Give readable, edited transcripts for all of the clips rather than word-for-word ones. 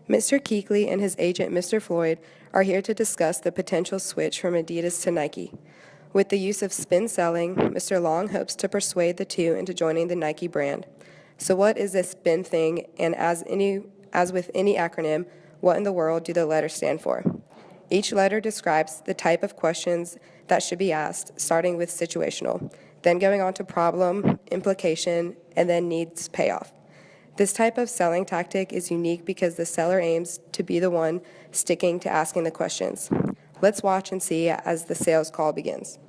Mr. Keekly and his agent, Mr. Floyd, are here to discuss the potential switch from Adidas to Nike. With the use of spin selling, Mr. Long hopes to persuade the two into joining the Nike brand. So what is this spin thing, and as with any acronym, what in the world do the letters stand for? Each letter describes the type of questions that should be asked, starting with situational, then going on to problem, implication, and then needs payoff. This type of selling tactic is unique because the seller aims to be the one sticking to asking the questions. Let's watch and see as the sales call begins.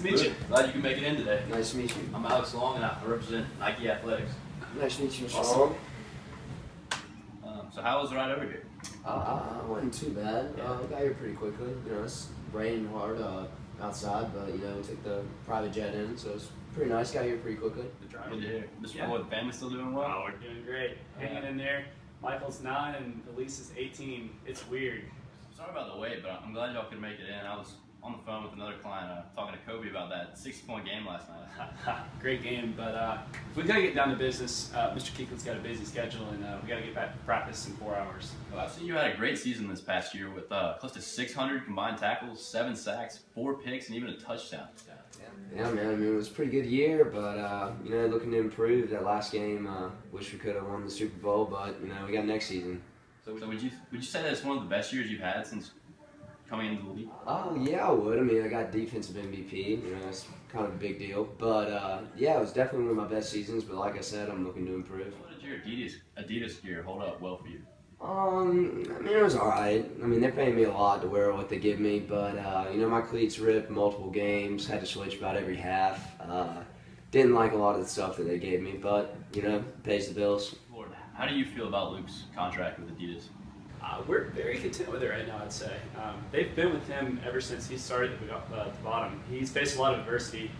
Nice to meet you. Glad you can make it in today. Nice to meet you. I'm Alex Long and I represent Nike Athletics. Nice to meet you, Mr. Awesome. Long. So how was the ride over here? Wasn't too bad. Got here pretty quickly. You know, it's raining hard outside, but you know, we took the private jet in, so it's pretty nice. Got here pretty quickly. Good to hear. Mr. Floyd, the family still doing well? Oh, we're doing great. Hanging in there. Michael's 9 and Elise is 18. It's weird. Sorry about the wait, but I'm glad y'all could make it in. I was on the phone with another client talking to Kobe about that 60-point game last night. Great game, but if we gotta get down to business, Mr. Keeklin's got a busy schedule and we gotta get back to practice in 4 hours. Well, I've seen you had a great season this past year with close to 600 combined tackles, 7 sacks, 4 picks, and even a touchdown. Yeah, man. I mean, it was a pretty good year, but you know, looking to improve. That last game, wish we could have won the Super Bowl, but you know, we got next season. So would you say that's one of the best years you've had since coming into the league? Oh yeah, I would. I mean, I got defensive MVP. You know, that's kind of a big deal. But yeah, it was definitely one of my best seasons. But like I said, I'm looking to improve. How did your Adidas gear hold up well for you? I mean, it was alright. I mean, they're paying me a lot to wear what they give me, but, you know, my cleats ripped multiple games, had to switch about every half. Didn't like a lot of the stuff that they gave me, but, you know, pays the bills. Lord, how do you feel about Luke's contract with Adidas? We're very content with it right now, I'd say. They've been with him ever since he started at the bottom. He's faced a lot of adversity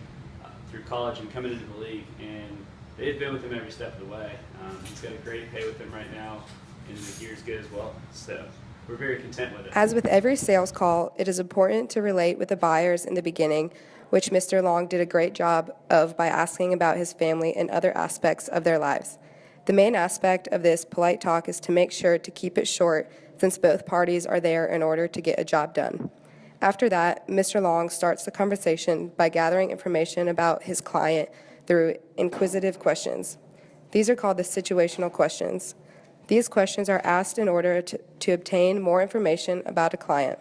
through college and coming into the league, and they've been with him every step of the way. He's got a great pay with them right now. And the gear's good as well, so we're very content with it. As with every sales call, it is important to relate with the buyers in the beginning, which Mr. Long did a great job of by asking about his family and other aspects of their lives. The main aspect of this polite talk is to make sure to keep it short, since both parties are there in order to get a job done. After that, Mr. Long starts the conversation by gathering information about his client through inquisitive questions. These are called the situational questions. These questions are asked in order to obtain more information about a client.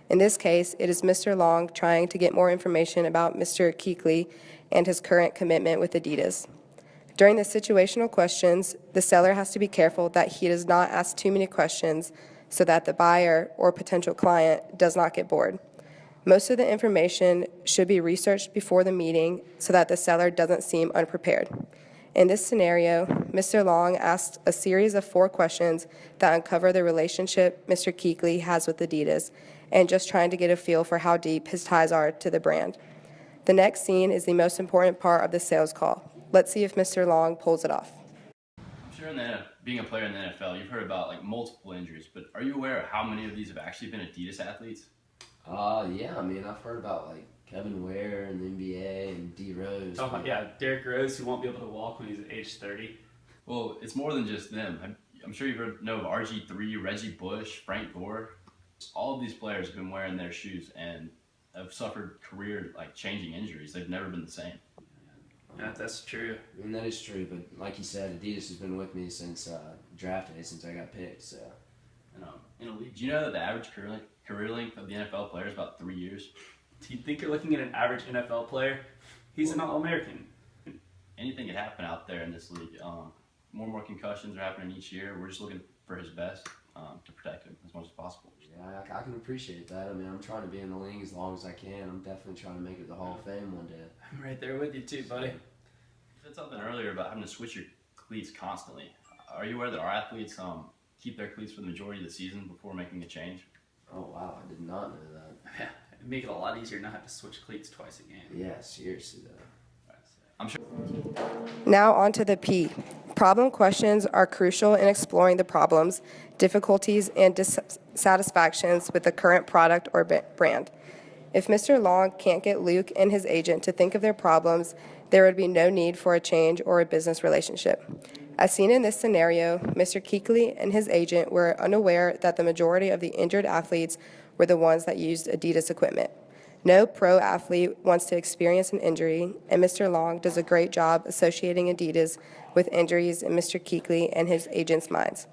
In this case, it is Mr. Long trying to get more information about Mr. Keekly and his current commitment with Adidas. During the situational questions, the seller has to be careful that he does not ask too many questions so that the buyer or potential client does not get bored. Most of the information should be researched before the meeting so that the seller doesn't seem unprepared. In this scenario, Mr. Long asked a series of 4 questions that uncover the relationship Mr. Keekly has with Adidas and just trying to get a feel for how deep his ties are to the brand. The next scene is the most important part of the sales call. Let's see if Mr. Long pulls it off. I'm sure being a player in the NFL, you've heard about multiple injuries, but are you aware of how many of these have actually been Adidas athletes? Yeah, I mean, I've heard about Kevin Ware in the NBA and D. Rose. Oh, yeah, Derrick Rose, who won't be able to walk when he's at age 30. Well, it's more than just them. I'm sure you've know of RG3, Reggie Bush, Frank Gore. All of these players have been wearing their shoes and have suffered career-changing injuries. They've never been the same. Yeah, that's true. I mean, that is true, but like you said, Adidas has been with me since draft day, since I got picked, so. In a league, do you know that the average career length of the NFL player is about 3 years? Do you think you're looking at an average NFL player? He's an All-American. Anything could happen out there in this league. More and more concussions are happening each year. We're just looking for his best to protect him as much as possible. Yeah, I can appreciate that. I mean, I'm trying to be in the league as long as I can. I'm definitely trying to make it to the Hall of Fame one day. I'm right there with you too, buddy. You said something earlier about having to switch your cleats constantly. Are you aware that our athletes keep their cleats for the majority of the season before making a change? Oh, wow, I did not know that. Yeah, it'd make it a lot easier not have to switch cleats twice a game. Yeah, seriously, though. I'm sure. Now on to the P. Problem questions are crucial in exploring the problems, difficulties, and dissatisfactions with the current product or brand. If Mr. Long can't get Luke and his agent to think of their problems, there would be no need for a change or a business relationship. As seen in this scenario, Mr. Keekley and his agent were unaware that the majority of the injured athletes were the ones that used Adidas equipment. No pro athlete wants to experience an injury, and Mr. Long does a great job associating Adidas with injuries in Mr. Keekley and his agent's minds.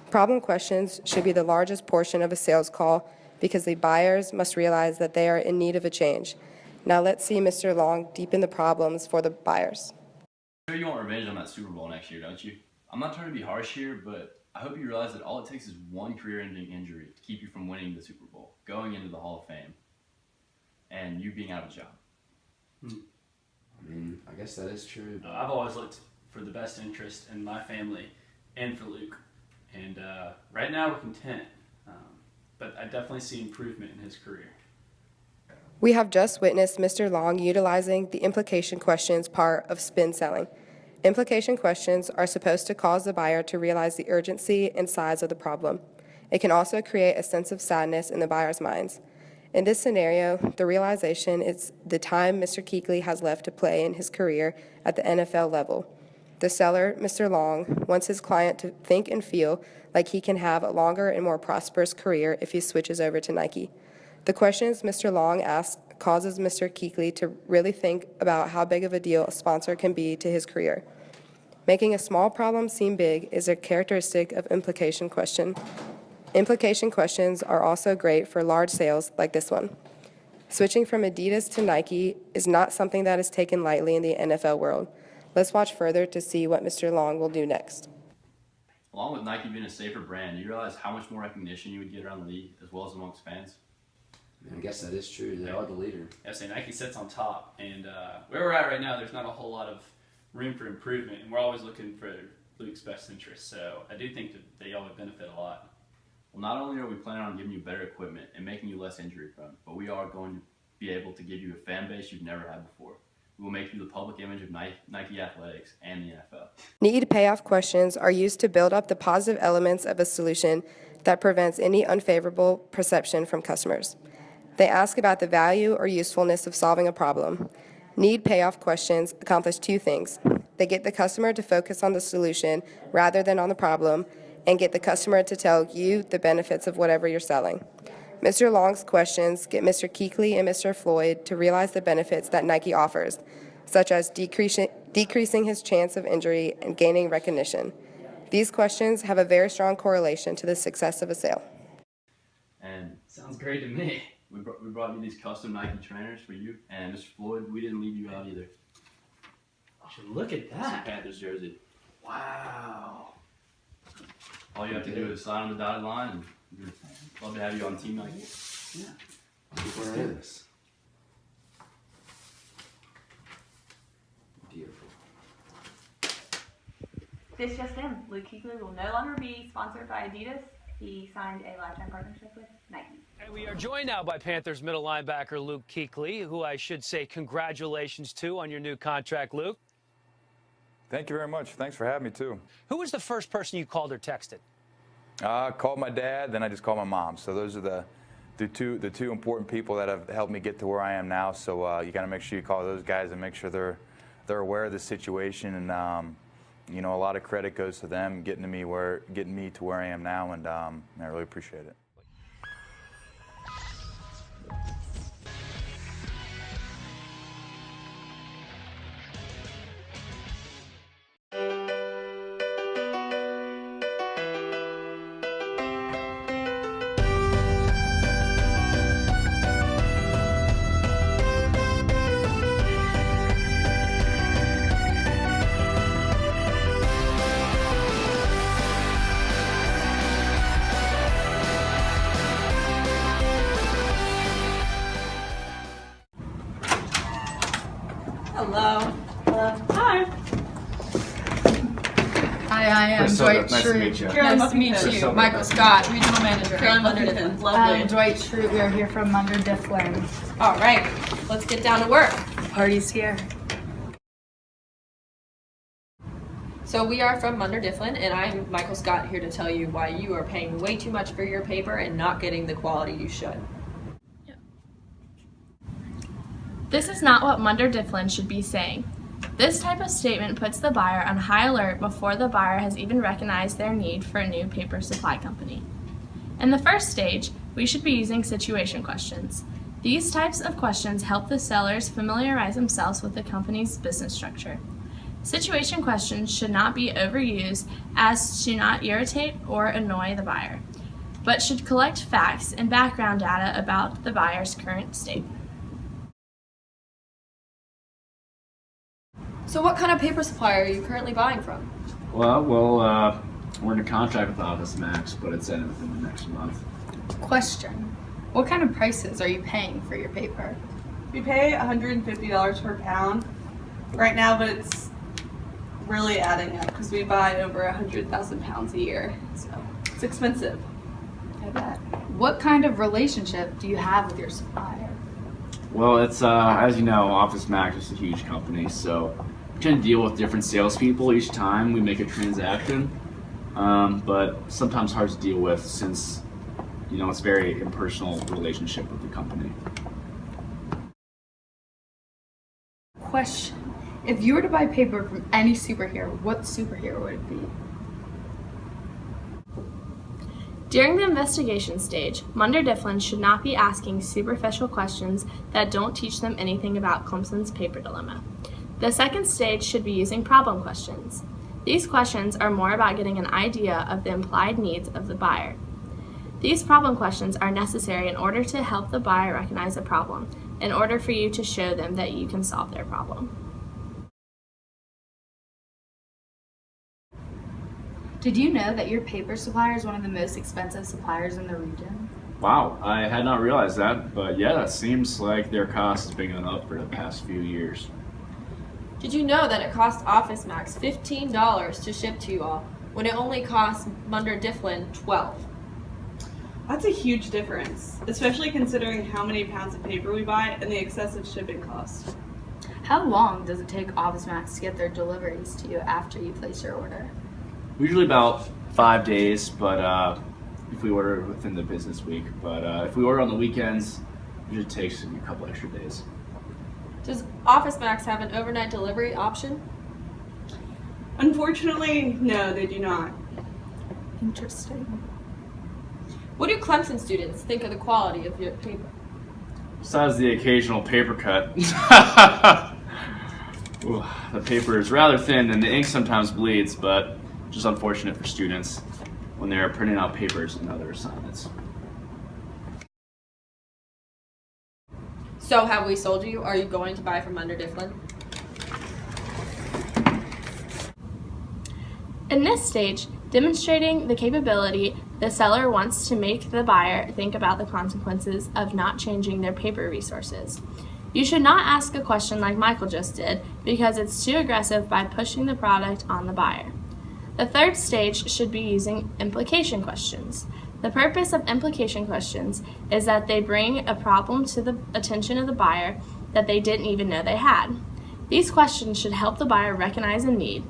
Problem questions should be the largest portion of a sales call because the buyers must realize that they are in need of a change. Now let's see Mr. Long deepen the problems for the buyers. I'm sure you want revenge on that Super Bowl next year, don't you? I'm not trying to be harsh here, but I hope you realize that all it takes is one career-ending injury to keep you from winning the Super Bowl, going into the Hall of Fame, and you being out of a job. I mean, I guess that is true. I've always looked for the best interest in my family and for Luke. And right now we're content, but I definitely see improvement in his career. We have just witnessed Mr. Long utilizing the implication questions part of spin selling. Implication questions are supposed to cause the buyer to realize the urgency and size of the problem. It can also create a sense of sadness in the buyer's minds. In this scenario, the realization is the time Mr. Keekley has left to play in his career at the NFL level. The seller, Mr. Long, wants his client to think and feel like he can have a longer and more prosperous career if he switches over to Nike. The questions Mr. Long asks causes Mr. Keekley to really think about how big of a deal a sponsor can be to his career. Making a small problem seem big is a characteristic of implication question. Implication questions are also great for large sales like this one. Switching from Adidas to Nike is not something that is taken lightly in the NFL world. Let's watch further to see what Mr. Long will do next. Along with Nike being a safer brand, you realize how much more recognition you would get around the league as well as amongst fans? I mean, I guess that is true. They are the leader. I say Nike sits on top, and where we're at right now, there's not a whole lot of room for improvement, and we're always looking for Luke's best interest. So I do think that they all would benefit a lot. Well, not only are we planning on giving you better equipment and making you less injury prone, but we are going to be able to give you a fan base you've never had before. We will make you the public image of Nike Athletics and the NFL. Need payoff questions are used to build up the positive elements of a solution that prevents any unfavorable perception from customers. They ask about the value or usefulness of solving a problem. Need payoff questions accomplish two things. They get the customer to focus on the solution rather than on the problem, and get the customer to tell you the benefits of whatever you're selling. Mr. Long's questions get Mr. Keekley and Mr. Floyd to realize the benefits that Nike offers, such as decreasing his chance of injury and gaining recognition. These questions have a very strong correlation to the success of a sale. And Sounds great to me. we brought you these custom Nike trainers for you, and Mr. Floyd, we didn't leave you out either. Look at It's a that. Panthers jersey. Wow. All you have to do is sign on the dotted line, and we'd love to have you on Team Nike. Yeah. Where is this? Beautiful. This just in, Luke Kuechly will no longer be sponsored by Adidas. He signed a lifetime partnership with Nike. And we are joined now by Panthers middle linebacker Luke Kuechly, who I should say congratulations to on your new contract, Luke. Thank you very much. Thanks for having me, too. Who was the first person you called or texted? I called my dad, then I just called my mom. So those are the two important people that have helped me get to where I am now. So you got to make sure you call those guys and make sure they're aware of the situation. And you know, a lot of credit goes to them getting me to where I am now, and I really appreciate it. Hello. Hi. Hi, I am Dwight nice to Schrute. meet you. Nice to meet you. Michael Scott, Regional Manager. Carolyn Munder. Lovely. I'm Dwight Schrute. We are here from Munder Difflin. All right, let's get down to work. Party's here. So we are from Munder Difflin, and I'm Michael Scott here to tell you why you are paying way too much for your paper and not getting the quality you should. This is not what Munder Difflin should be saying. This type of statement puts the buyer on high alert before the buyer has even recognized their need for a new paper supply company. In the first stage, we should be using situation questions. These types of questions help the sellers familiarize themselves with the company's business structure. Situation questions should not be overused as to not irritate or annoy the buyer, but should collect facts and background data about the buyer's current state. So what kind of paper supplier are you currently buying from? Well, we're in a contract with Office Max, but it's ending within the next month. Question. What kind of prices are you paying for your paper? We pay $150 per pound right now, but it's really adding up because we buy over 100,000 pounds a year, so it's expensive. I bet. What kind of relationship do you have with your supplier? Well, it's as you know, Office Max is a huge company, so we tend to deal with different salespeople each time we make a transaction. But sometimes hard to deal with since it's a very impersonal relationship with the company. Question. If you were to buy paper from any superhero, what superhero would it be? During the investigation stage, Munder Difflin should not be asking superficial questions that don't teach them anything about Clemson's paper dilemma. The second stage should be using problem questions. These questions are more about getting an idea of the implied needs of the buyer. These problem questions are necessary in order to help the buyer recognize a problem, in order for you to show them that you can solve their problem. Did you know that your paper supplier is one of the most expensive suppliers in the region? Wow, I had not realized that, but yeah, it seems like their cost has been going up for the past few years. Did you know that it cost Office Max $15 to ship to you all, when it only cost Munder Difflin $12? That's a huge difference, especially considering how many pounds of paper we buy and the excessive shipping costs. How long does it take Office Max to get their deliveries to you after you place your order? Usually about 5 days, but if we order within the business week. But if we order on the weekends, it usually takes a couple extra days. Does Office Max have an overnight delivery option? Unfortunately, no, they do not. Interesting. What do Clemson students think of the quality of your paper? Besides the occasional paper cut, ooh, the paper is rather thin and the ink sometimes bleeds, but just unfortunate for students when they're printing out papers and other assignments. So have we sold you? Are you going to buy from Munder Difflin? In this stage, demonstrating the capability, the seller wants to make the buyer think about the consequences of not changing their paper resources. You should not ask a question like Michael just did because it's too aggressive by pushing the product on the buyer. The third stage should be using implication questions. The purpose of implication questions is that they bring a problem to the attention of the buyer that they didn't even know they had. These questions should help the buyer recognize a need.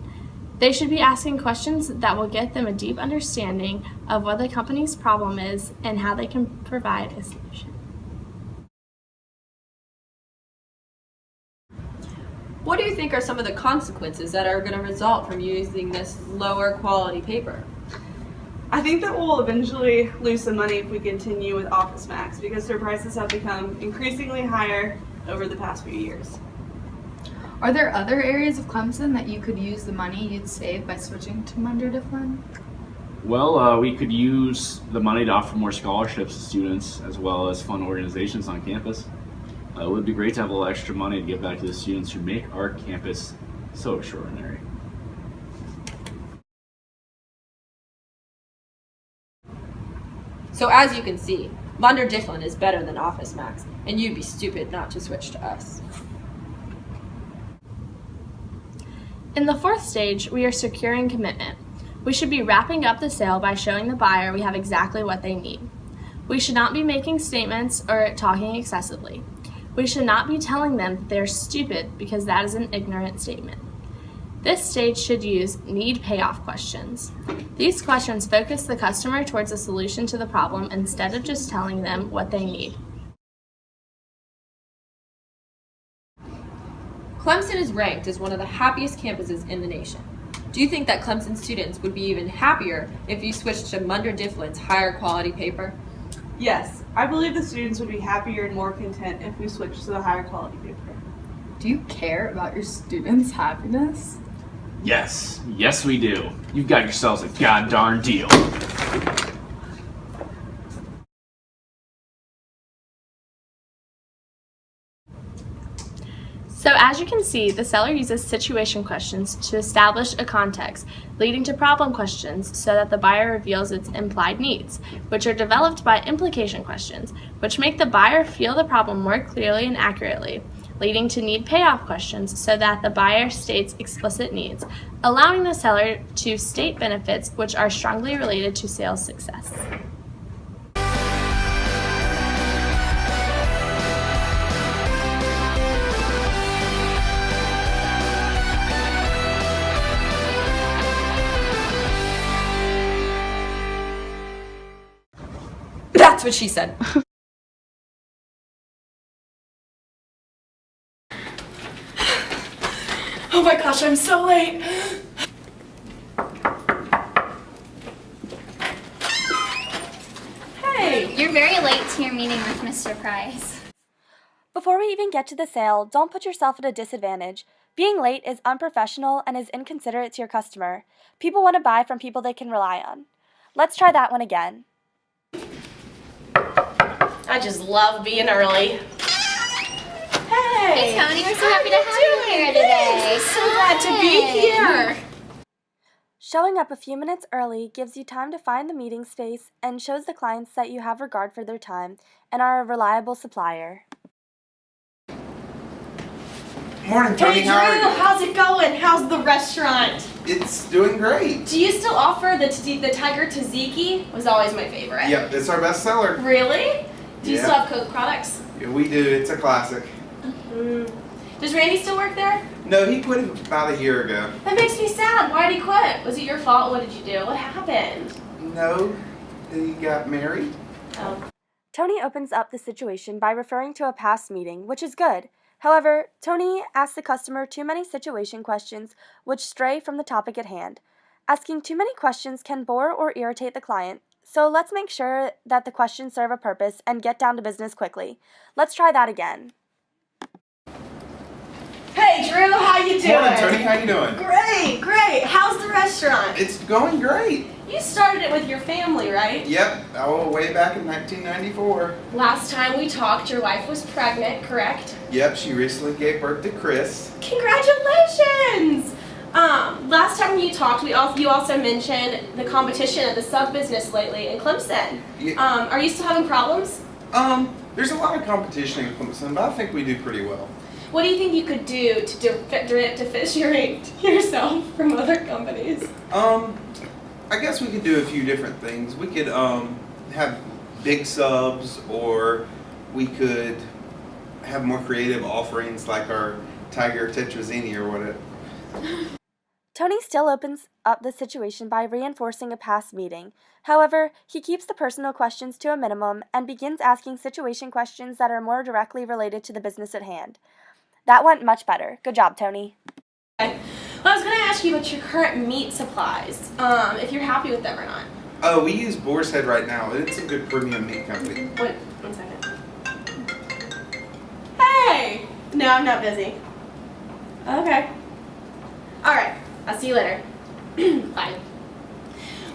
They should be asking questions that will get them a deep understanding of what the company's problem is and how they can provide a solution. What do you think are some of the consequences that are going to result from using this lower quality paper? I think that we'll eventually lose some money if we continue with Office Max because their prices have become increasingly higher over the past few years. Are there other areas of Clemson that you could use the money you'd save by switching to Munder Difflin? Well, we could use the money to offer more scholarships to students as well as fun organizations on campus. It would be great to have a little extra money to give back to the students who make our campus so extraordinary. So as you can see, Munder Difflin is better than Office Max, and you'd be stupid not to switch to us. In the fourth stage, we are securing commitment. We should be wrapping up the sale by showing the buyer we have exactly what they need. We should not be making statements or talking excessively. We should not be telling them that they're stupid because that is an ignorant statement. This stage should use need payoff questions. These questions focus the customer towards a solution to the problem instead of just telling them what they need. Clemson is ranked as one of the happiest campuses in the nation. Do you think that Clemson students would be even happier if you switched to Munder Difflin's higher quality paper? Yes, I believe the students would be happier and more content if we switched to the higher quality paper. Do you care about your students' happiness? Yes, yes we do. You've got yourselves a god-darn deal. So as you can see, the seller uses situation questions to establish a context, leading to problem questions so that the buyer reveals its implied needs, which are developed by implication questions, which make the buyer feel the problem more clearly and accurately, leading to need payoff questions so that the buyer states explicit needs, allowing the seller to state benefits which are strongly related to sales success. That's what she said. Oh my gosh, I'm so late. Hey! You're very late to your meeting with Mr. Price. Before we even get to the sale, don't put yourself at a disadvantage. Being late is unprofessional and is inconsiderate to your customer. People want to buy from people they can rely on. Let's try that one again. I just love being early. Hey, Tony, we're so happy to have you here today. So glad to be here. Showing up a few minutes early gives you time to find the meeting space and shows the clients that you have regard for their time and are a reliable supplier. Morning, Tony. Hey, Drew, how are you? how's it going? How's the restaurant? It's doing great. Do you still offer the Tiger Tzatziki? Was always my favorite. Yep, it's our best seller. Really? Do you Yeah. still have Coke products? Yeah, we do. It's a classic. Does Randy still work there? No, he quit about a year ago. That makes me sad. Why'd he quit? Was it your fault? What did you do? What happened? No, he got married. Oh. Tony opens up the situation by referring to a past meeting, which is good. However, Tony asks the customer too many situation questions which stray from the topic at hand. Asking too many questions can bore or irritate the client, so let's make sure that the questions serve a purpose and get down to business quickly. Let's try that again. Hey, Drew, how you doing? Morning, Tony. How you doing? Great, great. How's the restaurant? It's going great. You started it with your family, right? Yep. Oh, way back in 1994. Last time we talked, your wife was pregnant, correct? Yep. She recently gave birth to Chris. Congratulations! Last time you talked, you also mentioned the competition of the sub business lately in Clemson. Yeah. Are you still having problems? There's a lot of competition in Clemson, but I think we do pretty well. What do you think you could do to differentiate yourself from other companies? I guess we could do a few different things. We could have big subs, or we could have more creative offerings like our Tiger Tetrazzini or whatever. Tony still opens up the situation by reinforcing a past meeting. However, he keeps the personal questions to a minimum and begins asking situation questions that are more directly related to the business at hand. That went much better. Good job, Tony. Okay. Well, I was going to ask you about your current meat supplies, if you're happy with them or not. Oh, we use Boar's Head right now. It's a good premium meat company. Wait, 1 second. Hey! No, I'm not busy. Okay. Alright, I'll see you later. Bye.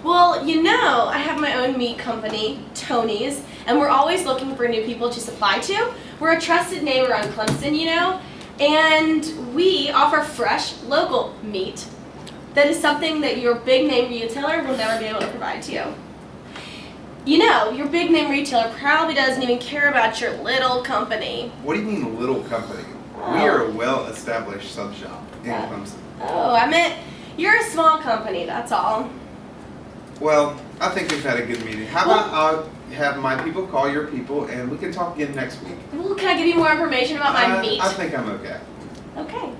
Well, you know, I have my own meat company, Tony's, and we're always looking for new people to supply to. We're a trusted name around Clemson, you know, and we offer fresh, local meat. That is something that your big name retailer will never be able to provide to you. You know, your big name retailer probably doesn't even care about your little company. What do you mean little company? Oh. We are a well-established sub shop in Clemson. Oh, I meant you're a small company, that's all. Well, I think we've had a good meeting. How about I'll have my people call your people and we can talk again next week. Well, can I give you more information about my meat? I think I'm okay. Okay.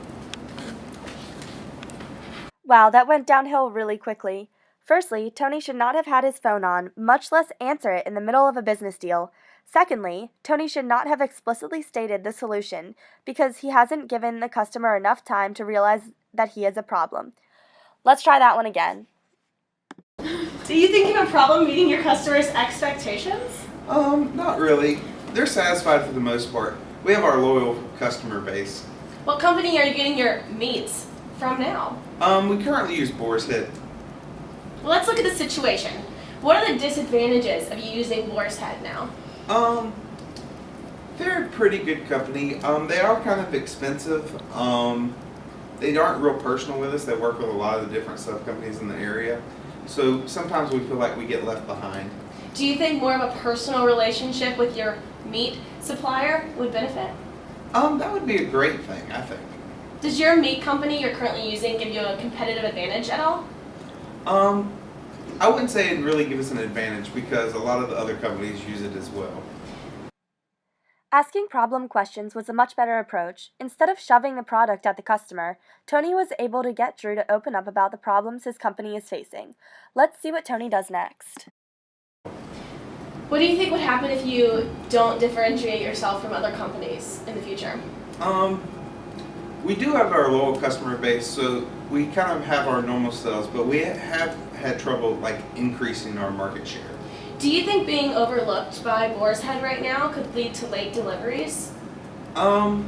Wow, that went downhill really quickly. Firstly, Tony should not have had his phone on, much less answer it in the middle of a business deal. Secondly, Tony should not have explicitly stated the solution because he hasn't given the customer enough time to realize that he has a problem. Let's try that one again. Do you think you have a problem meeting your customers' expectations? Not really. They're satisfied for the most part. We have our loyal customer base. What company are you getting your meats from now? We currently use Boar's Head. Well, let's look at the situation. What are the disadvantages of you using Boar's Head now? They're a pretty good company. They are kind of expensive. They aren't real personal with us. They work with a lot of the different sub-companies in the area. So sometimes we feel like we get left behind. Do you think more of a personal relationship with your meat supplier would benefit? That would be a great thing, I think. Does your meat company you're currently using give you a competitive advantage at all? I wouldn't say it'd really give us an advantage because a lot of the other companies use it as well. Asking problem questions was a much better approach. Instead of shoving the product at the customer, Tony was able to get Drew to open up about the problems his company is facing. Let's see what Tony does next. What do you think would happen if you don't differentiate yourself from other companies in the future? We do have our loyal customer base, so we kind of have our normal sales, but we have had trouble like increasing our market share. Do you think being overlooked by Boar's Head right now could lead to late deliveries? I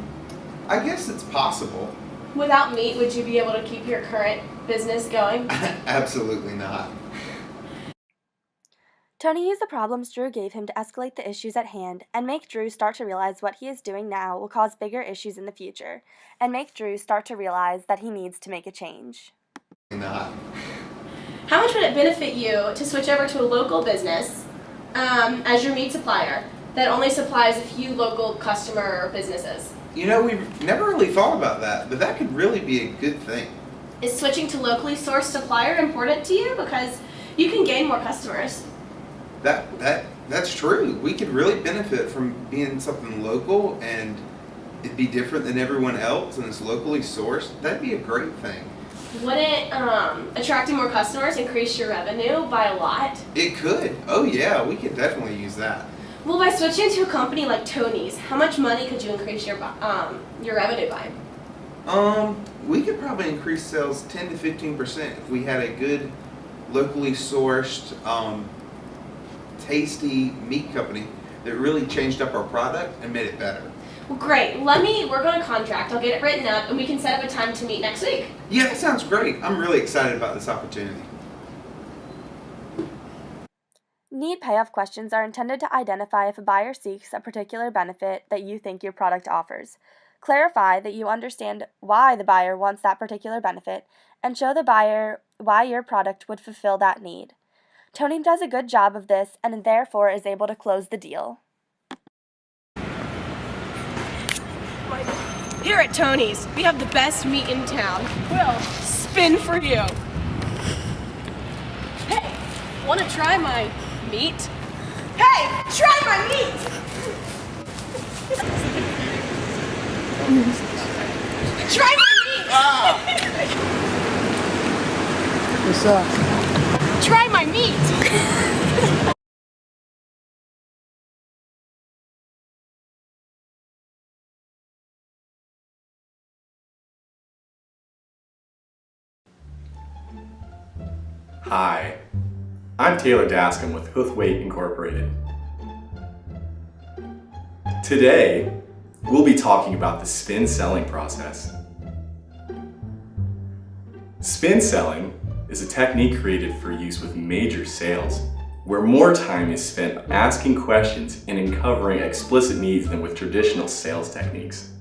guess it's possible. Without meat, would you be able to keep your current business going? Absolutely not. Tony used the problems Drew gave him to escalate the issues at hand and make Drew start to realize what he is doing now will cause bigger issues in the future, and make Drew start to realize that he needs to make a change. Not. How much would it benefit you to switch over to a local business as your meat supplier that only supplies a few local customer businesses? You know, we've never really thought about that, but that could really be a good thing. Is switching to locally sourced supplier important to you? Because you can gain more customers. That's true. We could really benefit from being something local, and it'd be different than everyone else, and it's locally sourced. That'd be a great thing. Wouldn't attracting more customers increase your revenue by a lot? It could. Oh yeah, we could definitely use that. Well, by switching to a company like Tony's, how much money could you increase your revenue by? We could probably increase sales 10 to 15% if we had a good, locally sourced, tasty meat company that really changed up our product and made it better. Well, great. Let me work on a contract. I'll get it written up, and we can set up a time to meet next week. Yeah, that sounds great. I'm really excited about this opportunity. Need payoff questions are intended to identify if a buyer seeks a particular benefit that you think your product offers. Clarify that you understand why the buyer wants that particular benefit, and show the buyer why your product would fulfill that need. Tony does a good job of this and therefore is able to close the deal. Here at Tony's, we have the best meat in town. We'll spin for you. Hey, want to try my meat? Hey, try my meat! Try my meat! What's up? Try my meat! Hi, I'm Taylor Dascom with Hoothwaite Incorporated. Today, we'll be talking about the spin selling process. Spin selling is a technique created for use with major sales, where more time is spent asking questions and uncovering explicit needs than with traditional sales techniques.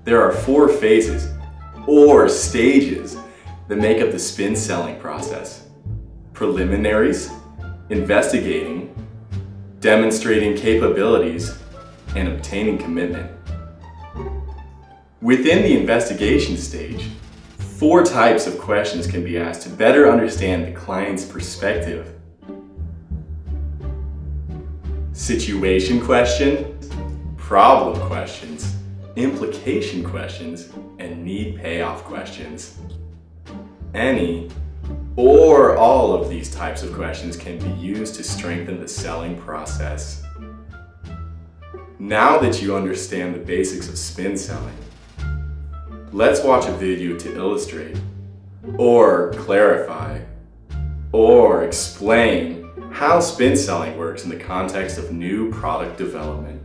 There are 4 phases, or stages, that make up the spin selling process: preliminaries, investigating, demonstrating capabilities, and obtaining commitment. Within the investigation stage, 4 types of questions can be asked to better understand the client's perspective. Situation questions, problem questions, implication questions, and need payoff questions. Any or all of these types of questions can be used to strengthen the selling process. Now that you understand the basics of spin selling, let's watch a video to illustrate, or clarify, or explain how spin selling works in the context of new product development.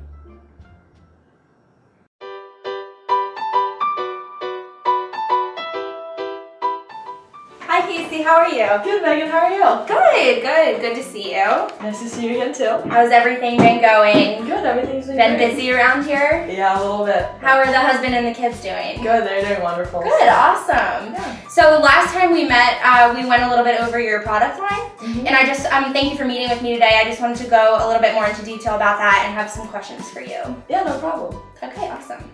Hi Casey, how are you? Good, Megan, how are you? Good, good. Good to see you. Nice to see you again too. How's everything been going? Good, everything's been Been great. busy around here? Yeah, a little bit. How are the husband and the kids doing? Good, they're doing wonderful. Good, awesome. Yeah. So last time we met, we went a little bit over your product line, and I just thank you for meeting with me today. I just wanted to go a little bit more into detail about that and have some questions for you. Yeah, no problem. Okay, awesome.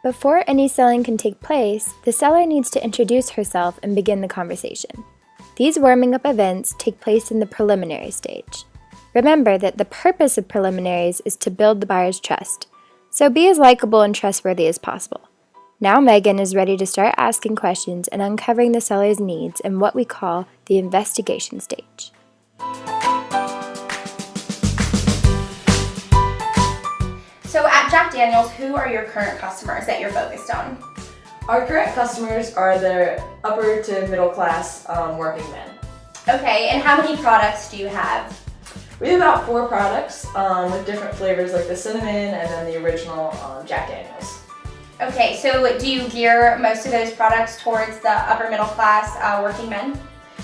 Before any selling can take place, the seller needs to introduce herself and begin the conversation. These warming up events take place in the preliminary stage. Remember that the purpose of preliminaries is to build the buyer's trust, so be as likable and trustworthy as possible. Now Megan is ready to start asking questions and uncovering the seller's needs in what we call the investigation stage. So at Jack Daniel's, who are your current customers that you're focused on? Our current customers are the upper to middle class working men. Okay, and how many products do you have? We have about 4 products with different flavors like the cinnamon and then the original Jack Daniel's. Okay, so do you gear most of those products towards the upper middle class working men?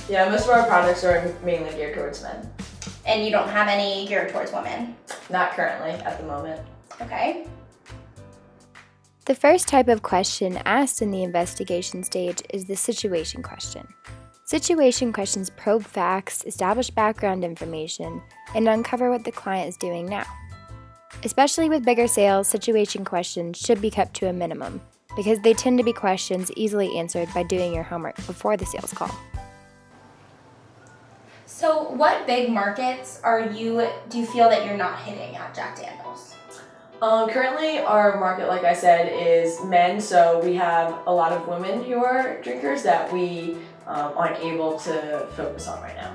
Yeah, most of our products are mainly geared towards men. And you don't have any geared towards women? Not currently, at the moment. Okay. The first type of question asked in the investigation stage is the situation question. Situation questions probe facts, establish background information, and uncover what the client is doing now. Especially with bigger sales, situation questions should be kept to a minimum because they tend to be questions easily answered by doing your homework before the sales call. So what big markets do you feel that you're not hitting at Jack Daniel's? Currently, our market, like I said, is men, so we have a lot of women who are drinkers that we aren't able to focus on right now.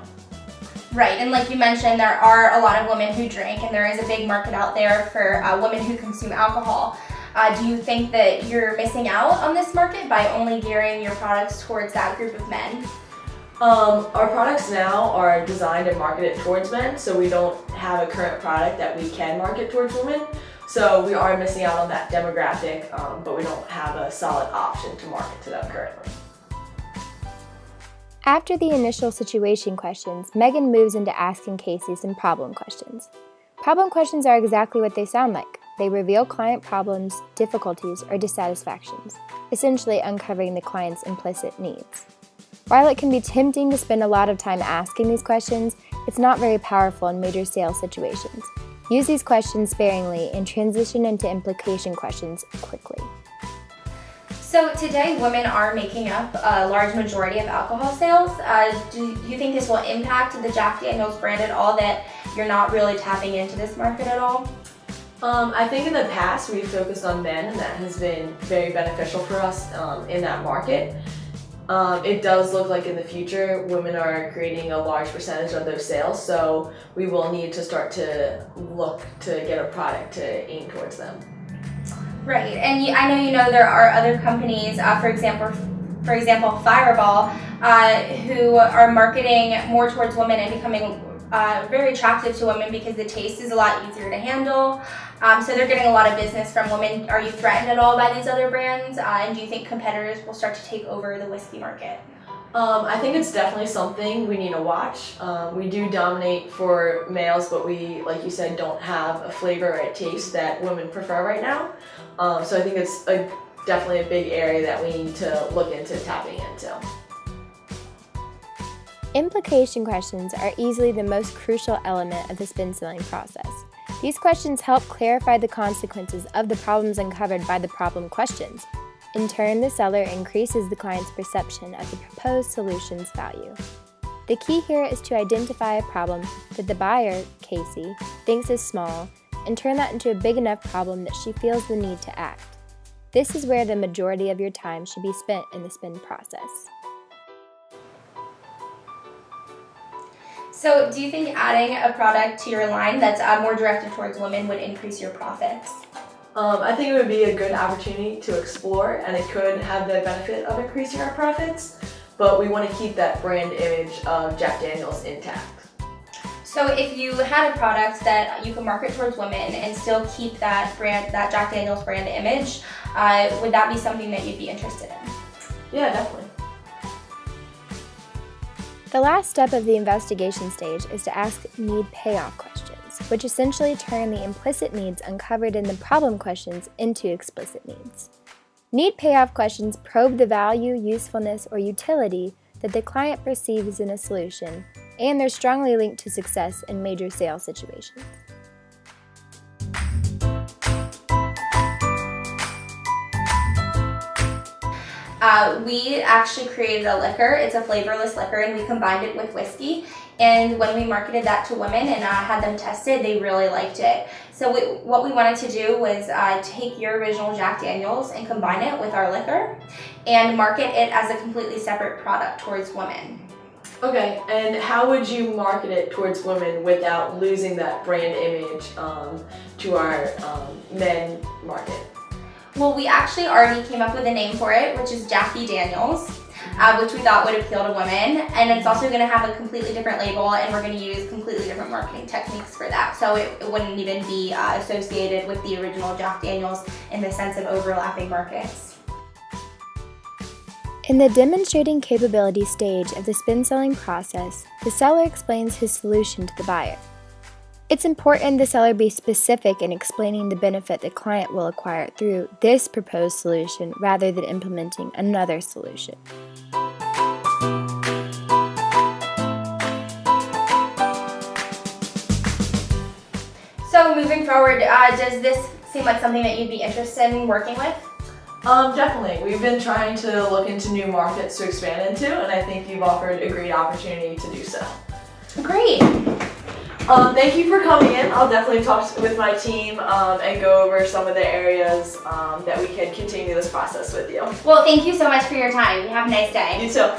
Right, and like you mentioned, there are a lot of women who drink, and there is a big market out there for women who consume alcohol. Do you think that you're missing out on this market by only gearing your products towards that group of men? Our products now are designed and marketed towards men, so we don't have a current product that we can market towards women. So we are missing out on that demographic, but we don't have a solid option to market to them currently. After the initial situation questions, Megan moves into asking Casey some problem questions. Problem questions are exactly what they sound like. They reveal client problems, difficulties, or dissatisfactions, essentially uncovering the client's implicit needs. While it can be tempting to spend a lot of time asking these questions, it's not very powerful in major sales situations. Use these questions sparingly and transition into implication questions quickly. So today, women are making up a large majority of alcohol sales. Do you think this will impact the Jack Daniel's brand at all, that you're not really tapping into this market at all? I think in the past we've focused on men, and that has been very beneficial for us in that market. It does look like in the future women are creating a large percentage of those sales, so we will need to start to look to get a product to aim towards them. Right, and I know you know there are other companies, for example, Fireball, who are marketing more towards women and becoming very attractive to women because the taste is a lot easier to handle. So they're getting a lot of business from women. Are you threatened at all by these other brands? And do you think competitors will start to take over the whiskey market? I think it's definitely something we need to watch. We do dominate for males, but we, like you said, don't have a flavor or a taste that women prefer right now. So I think it's definitely a big area that we need to look into tapping into. Implication questions are easily the most crucial element of the spin selling process. These questions help clarify the consequences of the problems uncovered by the problem questions. In turn, the seller increases the client's perception of the proposed solution's value. The key here is to identify a problem that the buyer, Casey, thinks is small and turn that into a big enough problem that she feels the need to act. This is where the majority of your time should be spent in the spin process. So do you think adding a product to your line that's more directed towards women would increase your profits? I think it would be a good opportunity to explore, and it could have the benefit of increasing our profits, but we want to keep that brand image of Jack Daniel's intact. So if you had a product that you could market towards women and still keep that brand, that Jack Daniel's brand image, would that be something that you'd be interested in? Yeah, definitely. The last step of the investigation stage is to ask need payoff questions, which essentially turn the implicit needs uncovered in the problem questions into explicit needs. Need payoff questions probe the value, usefulness, or utility that the client perceives in a solution, and they're strongly linked to success in major sales situations. We actually created a liquor. It's a flavorless liquor, and we combined it with whiskey. And when we marketed that to women and had them test it, they really liked it. So what we wanted to do was take your original Jack Daniel's and combine it with our liquor and market it as a completely separate product towards women. Okay, and how would you market it towards women without losing that brand image to our men market? Well, we actually already came up with a name for it, which is Jackie Daniels, which we thought would appeal to women. And it's also going to have a completely different label, and we're going to use completely different marketing techniques for that. So it wouldn't even be associated with the original Jack Daniels in the sense of overlapping markets. In the demonstrating capability stage of the spin selling process, the seller explains his solution to the buyer. It's important the seller be specific in explaining the benefit the client will acquire through this proposed solution rather than implementing another solution. So moving forward, does this seem like something that you'd be interested in working with? Definitely. We've been trying to look into new markets to expand into, and I think you've offered a great opportunity to do so. Great. Thank you for coming in. I'll definitely talk with my team and go over some of the areas that we can continue this process with you. Well, thank you so much for your time. You have a nice day. You too.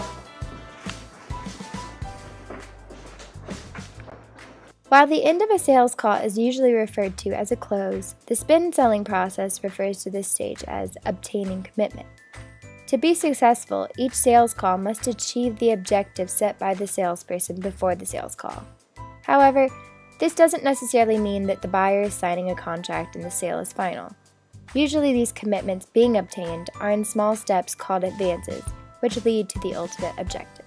While the end of a sales call is usually referred to as a close, the spin selling process refers to this stage as obtaining commitment. To be successful, each sales call must achieve the objective set by the salesperson before the sales call. However, this doesn't necessarily mean that the buyer is signing a contract and the sale is final. Usually these commitments being obtained are in small steps called advances, which lead to the ultimate objective.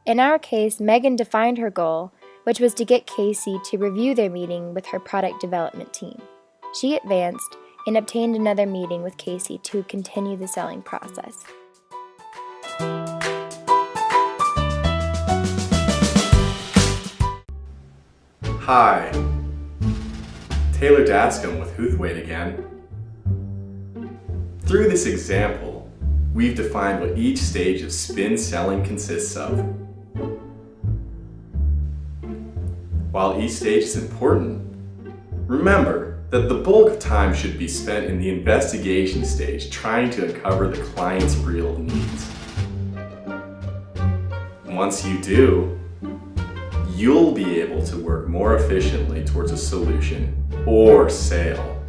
In our case, Megan defined her goal, which was to get Casey to review their meeting with her product development team. She advanced and obtained another meeting with Casey to continue the selling process. Hi, Taylor Datscombe with Huthwaite again. Through this example, we've defined what each stage of spin selling consists of. While each stage is important, remember that the bulk of time should be spent in the investigation stage trying to uncover the client's real needs. Once you do, you'll be able to work more efficiently towards a solution or sale.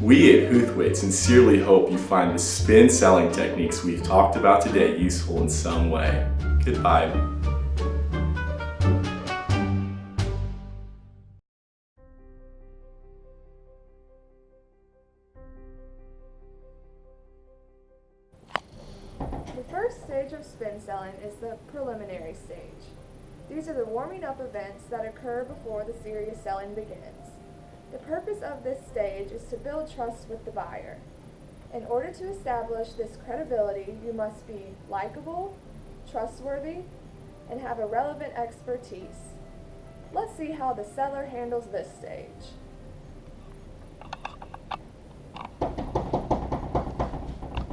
We at Huthwaite sincerely hope you find the spin selling techniques we've talked about today useful in some way. Goodbye. The first stage of spin selling is the preliminary stage. These are the warming up events that occur before the serious selling begins. The purpose of this stage is to build trust with the buyer. In order to establish this credibility, you must be likable, trustworthy, and have a relevant expertise. Let's see how the seller handles this stage.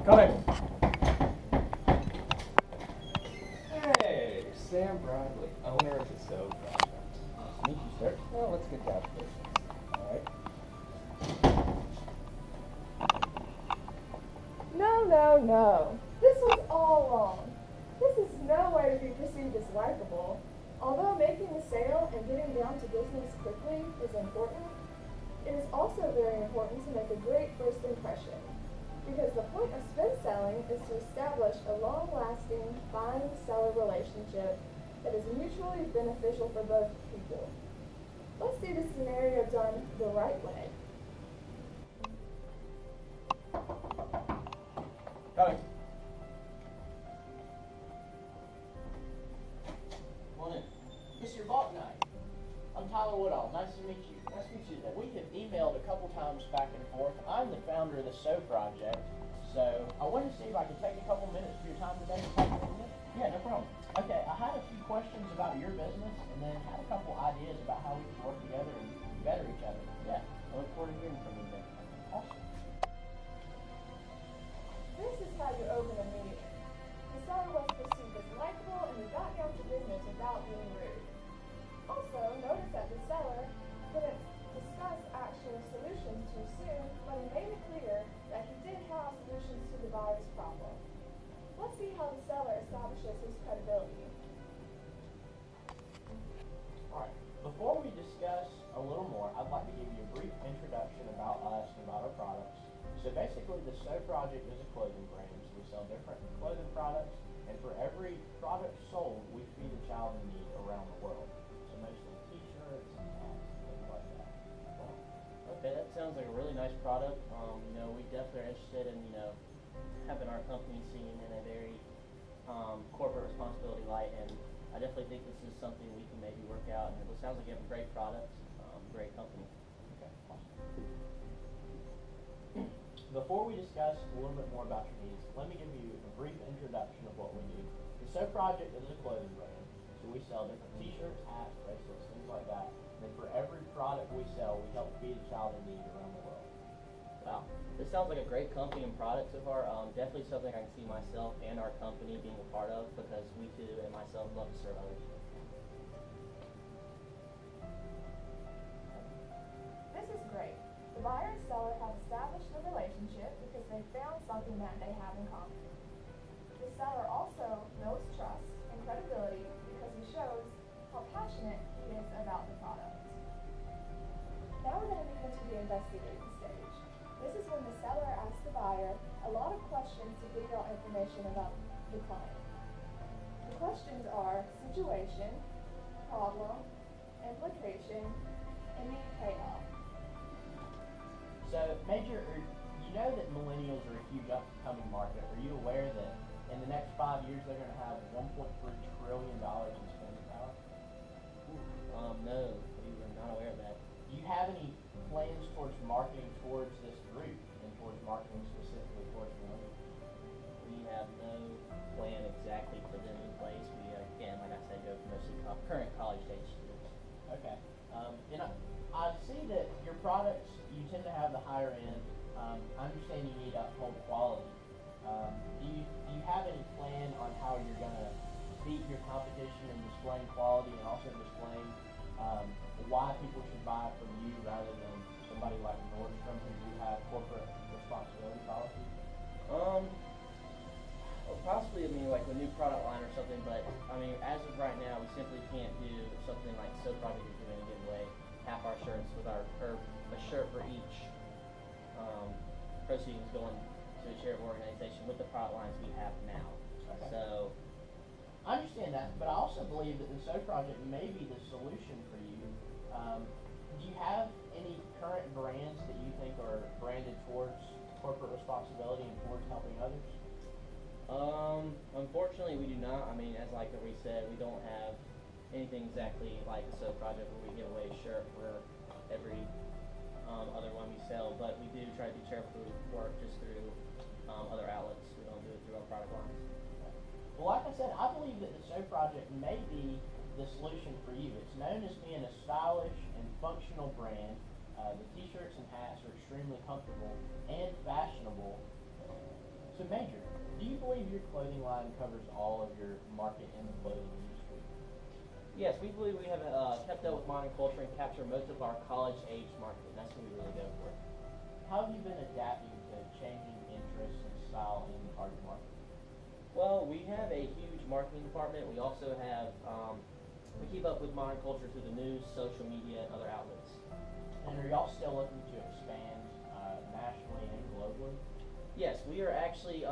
Come in. Hey, Sam Bradley, owner of the Stove Project. Nice to meet you, sir. Well, let's get that first. All right. No. This was all wrong. This is no way to be perceived as likable, although making the sale and getting down to business quickly is important, it is also very important to make a great first impression, because the point of spin selling is to establish a long-lasting buying-seller relationship that is mutually beneficial for both people. Let's see the scenario done the right way. Coming. Come on in. Mr. Faulkner, I'm Tyler Woodall. Nice to meet you. Nice to meet you. We have emailed a couple times back and forth. I'm the founder of the SO Project, so I wanted to see if I could take a couple minutes of your time today to talk to you. Yeah, no problem. Okay, I had a few questions about your business, and then had a couple ideas about how we can work together and better each other. Yeah, I look forward to hearing from you then. Awesome. This is how you open a meeting. The seller was perceived as likable and you got down to business without being rude. Also, notice that the seller didn't discuss actual solutions too soon, but he made it clear that he did have solutions to the buyer's problem. Let's see how the seller establishes his credibility. Alright, before we discuss a little more, I'd like to give you a brief introduction about us and about our products. So basically, the SO Project is a clothing brand. So we sell different clothing products, and for every product sold, we feed a child in need around the world. So mostly t-shirts and hats and things like that. Okay, that sounds like a really nice product. We definitely are interested in, having our company seen in a very corporate responsibility light, and I definitely think this is something we can maybe work out, and it sounds like you have a great product, great company. Okay, awesome. Before we discuss a little bit more about your needs, let me give you a brief introduction of what we do. The SO Project is a clothing brand, so we sell different t-shirts, hats, bracelets, things like that. And for every product we sell, we help feed a child in need around the world. Wow, this sounds like a great company and product so far. Definitely something I can see myself and our company being a part of, because we too and myself love to serve others. This is great. The buyer and seller have established a relationship because they found something that they have in common. The seller also builds trust and credibility because he shows how passionate he is about the product. Now we're going to begin to the investigating stage. This is when the seller asks the buyer a lot of questions to figure out information about the client. The questions are situation, problem, implication, and need payoff. So, Major, you know that millennials are a huge upcoming market. Are you aware that in the next 5 years they're going to have $1.3 trillion in spending power? No, we were not aware of that. Do you have any plans towards marketing towards this group and towards marketing specifically towards millennials? We have no plan exactly for them in place. We, again, like I said, go for mostly current college age students. Okay. And I see that your products, you tend to have the higher end. I understand you need to uphold quality. Do you have any plan on how you're going to beat your competition in displaying quality and also displaying why people should buy from you rather than somebody like Nordstrom who do have corporate responsibility policies? Well, possibly, like a new product line or something, but as of right now, we simply can't do something like SO Project is doing and give away half our shirts with a shirt for each proceedings going to a charitable organization with the product lines we have now. Okay. So, I understand that, but I also believe that the SO Project may be the solution for you. Do you have any current brands that you think are branded towards corporate responsibility and towards helping others? Unfortunately, we do not. As like we said, we don't have anything exactly like the SO Project where we give away a shirt for every other one we sell, but we do try to be charitable work just through other outlets. We don't do it through our product lines. Well, like I said, I believe that the SO Project may be the solution for you. It's known as being a stylish and functional brand. The t-shirts and hats are extremely comfortable and fashionable. So, Major, do you believe your clothing line covers all of your market in the clothing industry? Yes, we believe we have kept up with modern culture and captured most of our college-age market. That's what we really go for. How have you been adapting to changing interests and style in the target market? Well, we have a huge marketing department. We also have, we keep up with modern culture through the news, social media, and other outlets. And are y'all still looking to expand nationally and globally? Yes, we are actually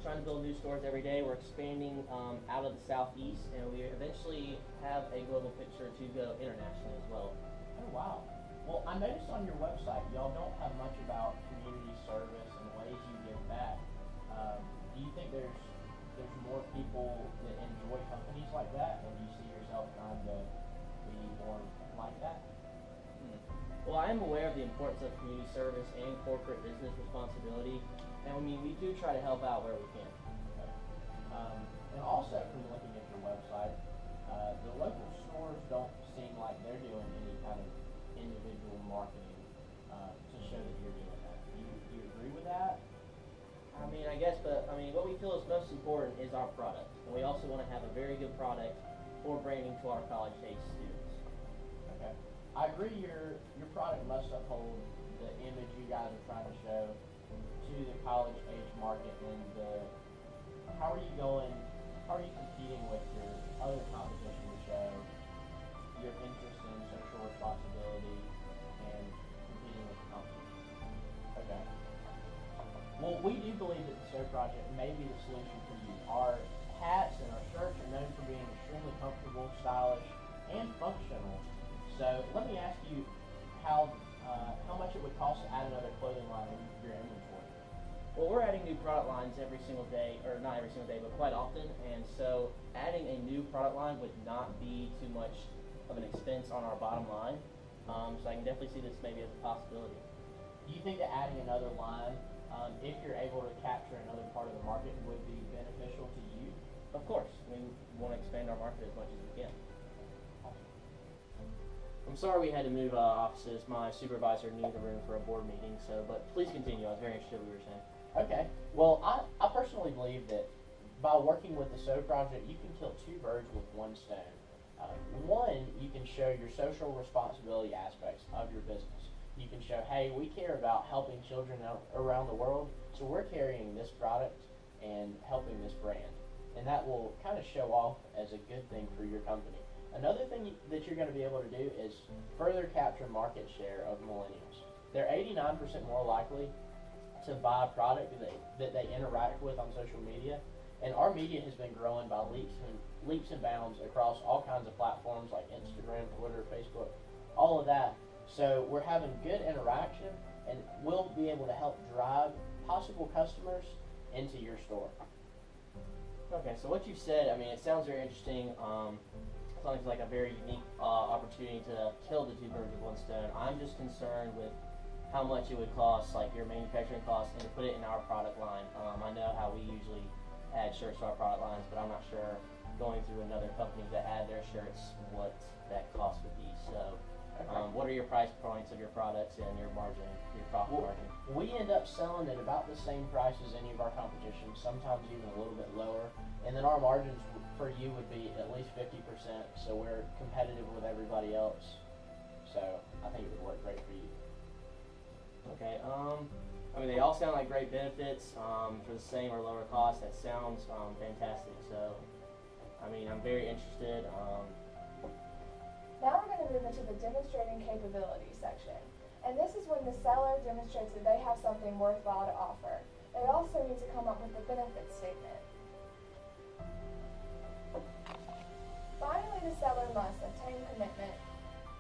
trying to build new stores every day. We're expanding out of the southeast, and we eventually have a global picture to go internationally as well. Oh, wow. Well, I noticed on your website, y'all don't have much about community service and ways you give back. Do you think there's more people that enjoy companies like that, or do you see yourself trying to be more like that? Well, I am aware of the importance of community service and corporate business responsibility, and I mean, we do try to help out where we can. Okay. And also, from looking at your website, the local stores don't seem like they're doing any kind of individual marketing to show that you're doing that. Do you agree with that? I mean, I guess, but I mean, what we feel is most important is our product, and we also want to have a very good product for branding to our college-age students. Okay. I agree your product must uphold the image you guys are trying to show to the college-age market, and how are you competing with your other competition to show your interest in social responsibility and competing with the competition? Okay. Well, we do believe that the SO Project may be the solution for you. Our hats and our shirts are known for being extremely comfortable, stylish, and functional. So let me ask you how much it would cost to add another clothing line in your inventory. Well, we're adding new product lines every single day, or not every single day, but quite often, and so adding a new product line would not be too much of an expense on our bottom line. So I can definitely see this maybe as a possibility. Do you think that adding another line, if you're able to capture another part of the market, would be beneficial to you? Of course. We want to expand our market as much as we can. I'm sorry we had to move offices. My supervisor needed a room for a board meeting, but please continue. I was very interested in what you were saying. Okay. Well, I personally believe that by working with the SO Project, you can kill two birds with one stone. One, you can show your social responsibility aspects of your business. You can show, hey, we care about helping children around the world, so we're carrying this product and helping this brand. And that will kind of show off as a good thing for your company. Another thing that you're going to be able to do is further capture market share of millennials. They're 89% more likely to buy a product that they interact with on social media. And our media has been growing by leaps and bounds across all kinds of platforms like Instagram, Twitter, Facebook, all of that. So we're having good interaction, and we'll be able to help drive possible customers into your store. Okay, so what you said, I mean, it sounds very interesting. Sounds like a very unique opportunity to kill the two birds with one stone. I'm just concerned with how much it would cost, like your manufacturing costs, and to put it in our product line. I know how we usually add shirts to our product lines, but I'm not sure going through another company that add their shirts what that cost would be. So, what are your price points of your products and your margin, your profit margin? We end up selling at about the same price as any of our competition, sometimes even a little bit lower. And then our margins for you would be at least 50%, so we're competitive with everybody else. So I think it would work great for you. Okay, I mean, they all sound like great benefits for the same or lower cost. That sounds fantastic. So, I mean, I'm very interested. Now we're going to move into the demonstrating capabilities section. And this is when the seller demonstrates that they have something worthwhile to offer. They also need to come up with a benefit statement. Finally, the seller must obtain commitment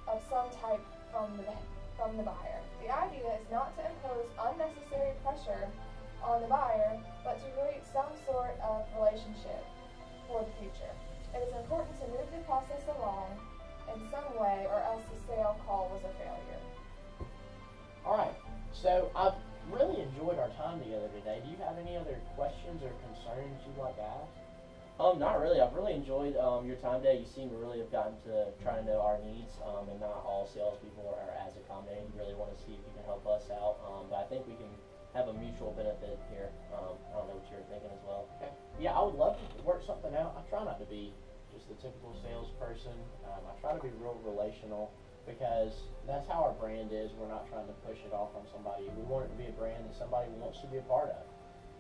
of some type from the buyer. The idea is not to impose unnecessary pressure on the buyer, but to create some sort of relationship for the future. It is important to move the process along in some way, or else the sale call was a failure. Alright, so I've really enjoyed our time together today. Do you have any other questions or concerns you'd like to ask? Not really. I've really enjoyed your time today. You seem to really have gotten to try to know our needs, and not all salespeople are as accommodating. You really want to see if you can help us out, but I think we can have a mutual benefit here. I don't know what you're thinking as well. Okay. Yeah, I would love to work something out. I try not to be just the typical salesperson. I try to be real relational, because that's how our brand is. We're not trying to push it off on somebody. We want it to be a brand that somebody wants to be a part of.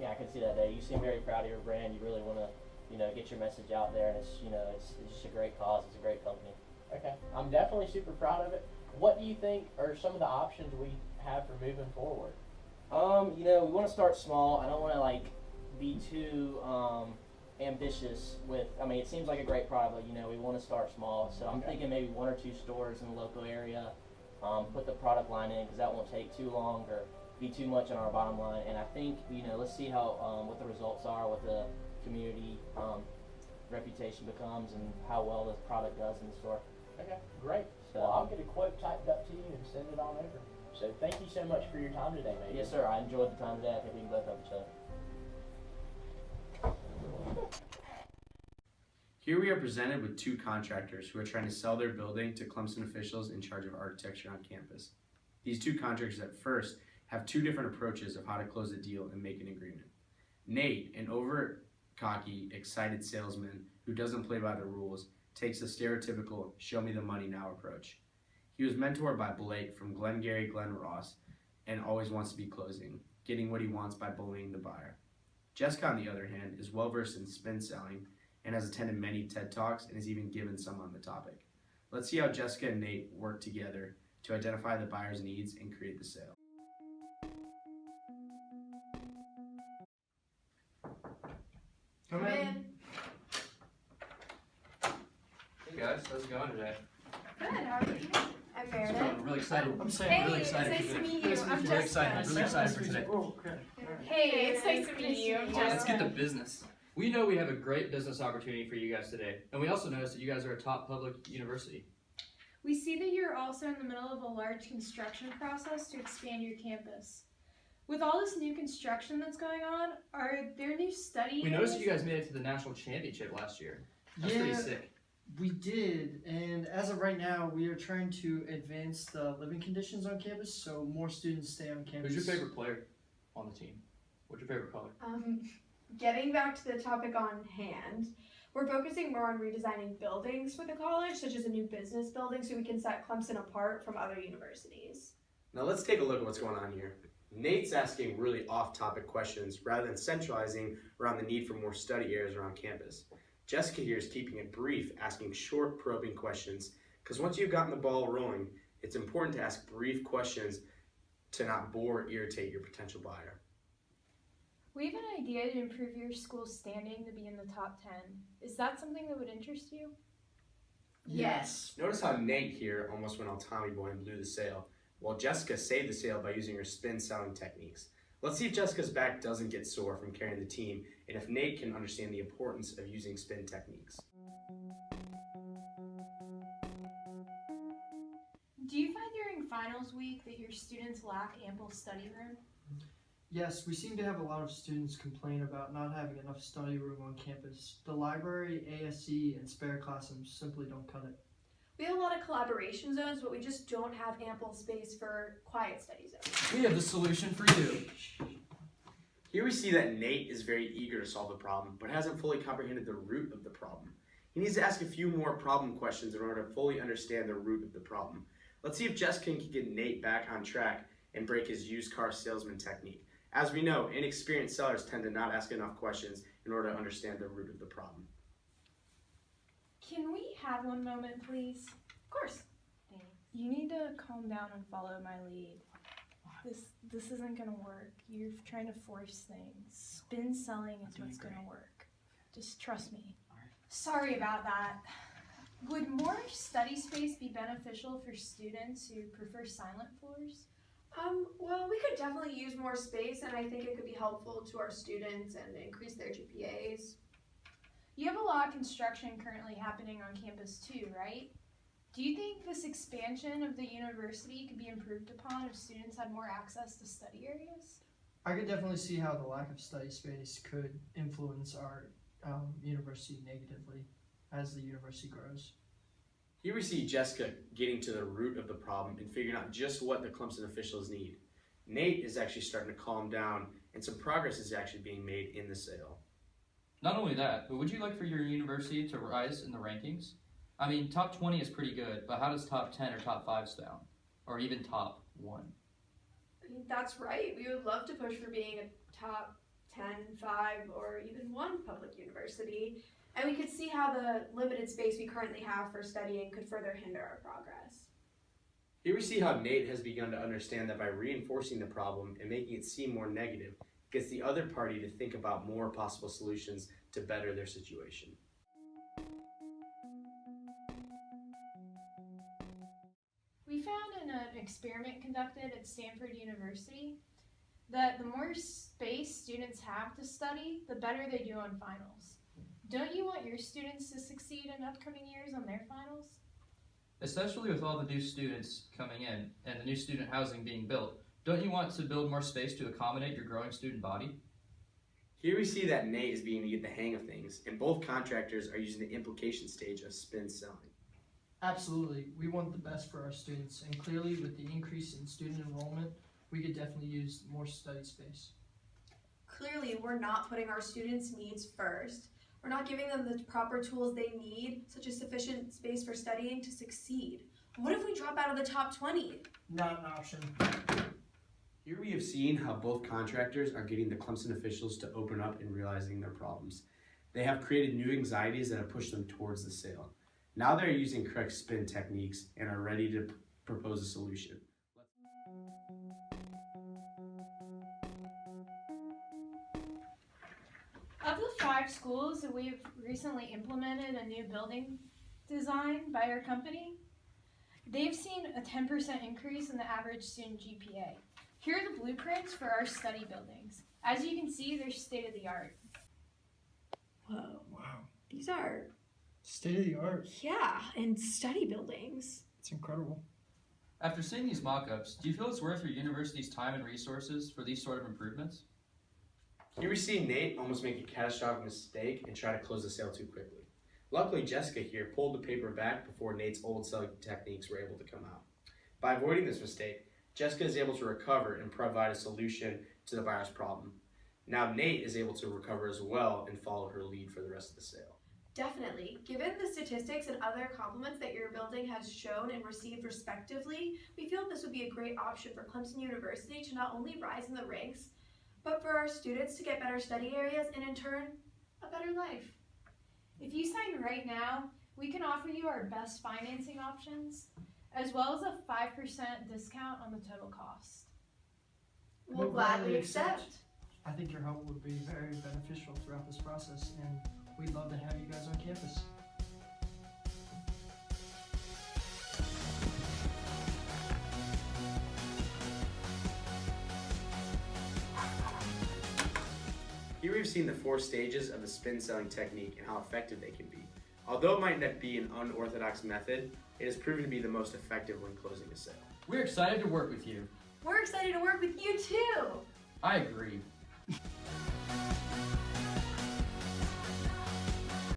Yeah, I can see that, Dave. You seem very proud of your brand. You really want to get your message out there, and it's just a great cause. It's a great company. Okay, I'm definitely super proud of it. What do you think are some of the options we have for moving forward? We want to start small. I don't want to be too ambitious with. I mean, it seems like a great product, but we want to start small. So I'm thinking maybe 1 or 2 stores in the local area. Put the product line in because that won't take too long or be too much on our bottom line. And I think let's see how what the results are, what the community reputation becomes, and how well the product does in the store. Okay, great. So, well, I'll get a quote typed up to you and send it on over. So thank you so much for your time today, mate. Yes, sir. I enjoyed the time today. I think we can both help each other. Here we are presented with 2 contractors who are trying to sell their building to Clemson officials in charge of architecture on campus. These 2 contractors at first have 2 different approaches of how to close a deal and make an agreement. Nate, an over-cocky, excited salesman who doesn't play by the rules, takes the stereotypical show me the money now approach. He was mentored by Blake from Glengarry Glen Ross and always wants to be closing, getting what he wants by bullying the buyer. Jessica, on the other hand, is well versed in spin selling and has attended many TED Talks and has even given some on the topic. Let's see how Jessica and Nate work together to identify the buyer's needs and create the sale. Come in. Hey guys, how's it going today? Good, how are you? I'm Meredith. I'm really excited. I'm Hey, really excited. it's nice to meet you. Nice to I'm meet you. Really Jessica. excited. Really excited for today. Hey, it's nice to meet you. I'm Well, let's get to Jessica. business. We know we have a great business opportunity for you guys today, and we also noticed that you guys are a top public university. We see that you're also in the middle of a large construction process to expand your campus. With all this new construction that's going on, are there new study We noticed that areas? you guys made it to the national championship last year. That's pretty sick. We did, and as of right now, we are trying to advance the living conditions on campus so more students stay on campus. Who's your favorite player on the team? What's your favorite color? Getting back to the topic on hand, we're focusing more on redesigning buildings for the college, such as a new business building, so we can set Clemson apart from other universities. Now let's take a look at what's going on here. Nate's asking really off-topic questions rather than centralizing around the need for more study areas around campus. Jessica here is keeping it brief, asking short, probing questions, because once you've gotten the ball rolling, it's important to ask brief questions to not bore or irritate your potential buyer. We have an idea to improve your school's standing to be in the top 10. Is that something that would interest you? Yes. Notice how Nate here almost went all Tommy Boy and blew the sale, while Jessica saved the sale by using her spin selling techniques. Let's see if Jessica's back doesn't get sore from carrying the team, and if Nate can understand the importance of using spin techniques. Do you find during finals week that your students lack ample study room? Yes, we seem to have a lot of students complain about not having enough study room on campus. The library, ASC, and spare classrooms simply don't cut it. We have a lot of collaboration zones, but we just don't have ample space for quiet study zones. We have the solution for you. Here we see that Nate is very eager to solve the problem, but hasn't fully comprehended the root of the problem. He needs to ask a few more problem questions in order to fully understand the root of the problem. Let's see if Jessica can get Nate back on track and break his used car salesman technique. As we know, inexperienced sellers tend to not ask enough questions in order to understand the root of the problem. Can we have one moment, please? Of course. Thanks. You need to calm down and follow my lead. This isn't gonna work. You're trying to force things. Spin selling is what's gonna work. Just trust me. Sorry about that. Would more study space be beneficial for students who prefer silent floors? Well, we could definitely use more space, and I think it could be helpful to our students and increase their GPAs. You have a lot of construction currently happening on campus too, right? Do you think this expansion of the university could be improved upon if students had more access to study areas? I could definitely see how the lack of study space could influence our university negatively as the university grows. Here we see Jessica getting to the root of the problem and figuring out just what the Clemson officials need. Nate is actually starting to calm down, and some progress is actually being made in the sale. Not only that, but would you like for your university to rise in the rankings? I mean, top 20 is pretty good, but how does top 10 or top 5 sound? Or even top 1? That's right. We would love to push for being a top 10, 5, or even 1 public university, and we could see how the limited space we currently have for studying could further hinder our progress. Here we see how Nate has begun to understand that by reinforcing the problem and making it seem more negative, it gets the other party to think about more possible solutions to better their situation. We found in an experiment conducted at Stanford University that the more space students have to study, the better they do on finals. Don't you want your students to succeed in upcoming years on their finals? Especially with all the new students coming in and the new student housing being built, don't you want to build more space to accommodate your growing student body? Here we see that Nate is beginning to get the hang of things, and both contractors are using the implication stage of spin selling. Absolutely. We want the best for our students, and clearly with the increase in student enrollment, we could definitely use more study space. Clearly, we're not putting our students' needs first. We're not giving them the proper tools they need, such as sufficient space for studying, to succeed. What if we drop out of the top 20? Not an option. Here we have seen how both contractors are getting the Clemson officials to open up and realizing their problems. They have created new anxieties that have pushed them towards the sale. Now they're using correct spin techniques and are ready to propose a solution. Of the 5 schools that we've recently implemented a new building design by our company, they've seen a 10% increase in the average student GPA. Here are the blueprints for our study buildings. As you can see, they're state-of-the-art. Whoa. Wow. These are, State of the art. yeah, and study buildings. It's incredible. After seeing these mock-ups, do you feel it's worth your university's time and resources for these sort of improvements? Here we see Nate almost make a catastrophic mistake and try to close the sale too quickly. Luckily, Jessica here pulled the paper back before Nate's old selling techniques were able to come out. By avoiding this mistake, Jessica is able to recover and provide a solution to the buyer's problem. Now Nate is able to recover as well and follow her lead for the rest of the sale. Definitely. Given the statistics and other compliments that your building has shown and received respectively, we feel this would be a great option for Clemson University to not only rise in the ranks, but for our students to get better study areas and in turn, a better life. If you sign right now, we can offer you our best financing options, as well as a 5% discount on the total cost. We'll gladly accept. I think your help would be very beneficial throughout this process, and we'd love to have you guys on campus. Here we've seen the 4 stages of the spin selling technique and how effective they can be. Although it might not be an unorthodox method, it has proven to be the most effective when closing a sale. We're excited to work with you. We're excited to work with you too. I agree.